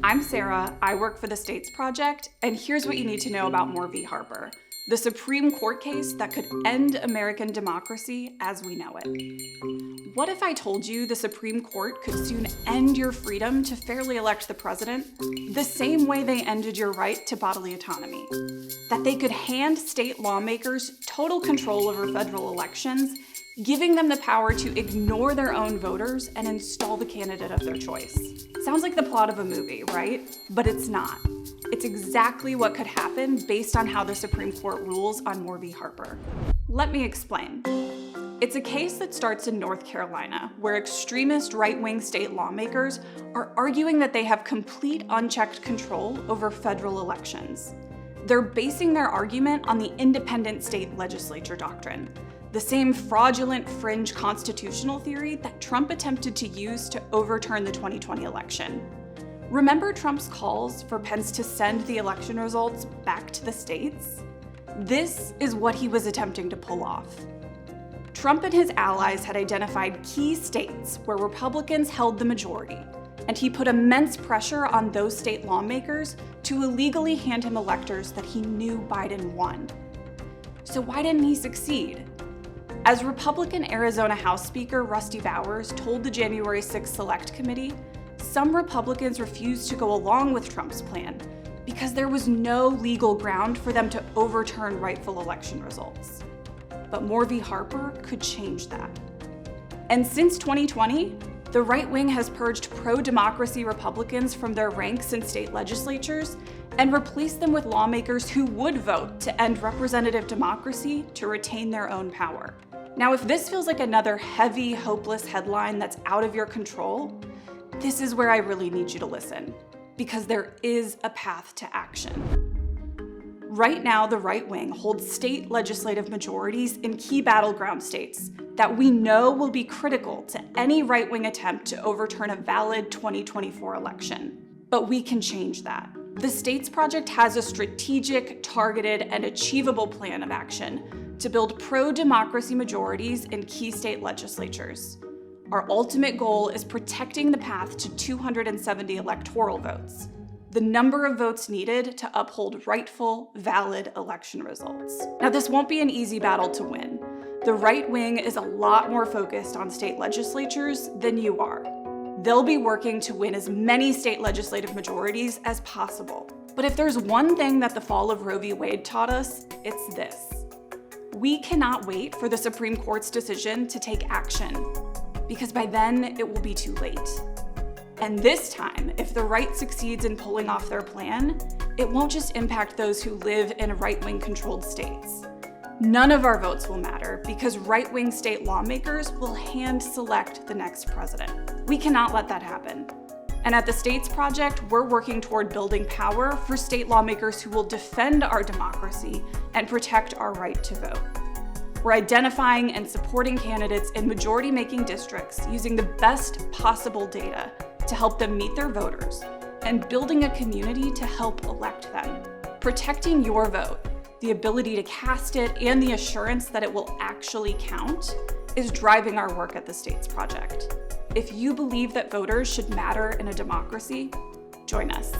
I'm Sarah, I work for the States Project, and here's what you need to know about Moore v. Harper, the Supreme Court case that could end American democracy as we know it. What if I told you the Supreme Court could soon end your freedom to fairly elect the president the same way they ended your right to bodily autonomy? That they could hand state lawmakers total control over federal elections, giving them the power to ignore their own voters and install the candidate of their choice. Sounds like the plot of a movie, right? But it's not. It's exactly what could happen based on how the Supreme Court rules on Moore v. Harper. Let me explain. It's a case that starts in North Carolina, where extremist right-wing state lawmakers are arguing that they have complete unchecked control over federal elections. They're basing their argument on the independent state legislature doctrine, the same fraudulent fringe constitutional theory that Trump attempted to use to overturn the 2020 election. Remember Trump's calls for Pence to send the election results back to the states? This is what he was attempting to pull off. Trump and his allies had identified key states where Republicans held the majority, and he put immense pressure on those state lawmakers to illegally hand him electors that he knew Biden won. So why didn't he succeed? As Republican Arizona House Speaker Rusty Bowers told the January 6th Select Committee, some Republicans refused to go along with Trump's plan because there was no legal ground for them to overturn rightful election results. But Moore v. Harper could change that. And since 2020, the right wing has purged pro-democracy Republicans from their ranks in state legislatures and replaced them with lawmakers who would vote to end representative democracy to retain their own power. Now, if this feels like another heavy, hopeless headline that's out of your control, this is where I really need you to listen, because there is a path to action. Right now, the right wing holds state legislative majorities in key battleground states that we know will be critical to any right-wing attempt to overturn a valid 2024 election. But we can change that. The States Project has a strategic, targeted, and achievable plan of action to build pro-democracy majorities in key state legislatures. Our ultimate goal is protecting the path to 270 electoral votes, the number of votes needed to uphold rightful, valid election results. Now, this won't be an easy battle to win. The right wing is a lot more focused on state legislatures than you are. They'll be working to win as many state legislative majorities as possible. But if there's one thing that the fall of Roe v. Wade taught us, it's this. We cannot wait for the Supreme Court's decision to take action, because by then it will be too late. And this time, if the right succeeds in pulling off their plan, it won't just impact those who live in right-wing controlled states. None of our votes will matter because right-wing state lawmakers will hand select the next president. We cannot let that happen. And at the States Project, we're working toward building power for state lawmakers who will defend our democracy and protect our right to vote. We're identifying and supporting candidates in majority-making districts using the best possible data to help them meet their voters and building a community to help elect them. Protecting your vote, the ability to cast it, and the assurance that it will actually count is driving our work at the States Project. If you believe that voters should matter in a democracy, join us.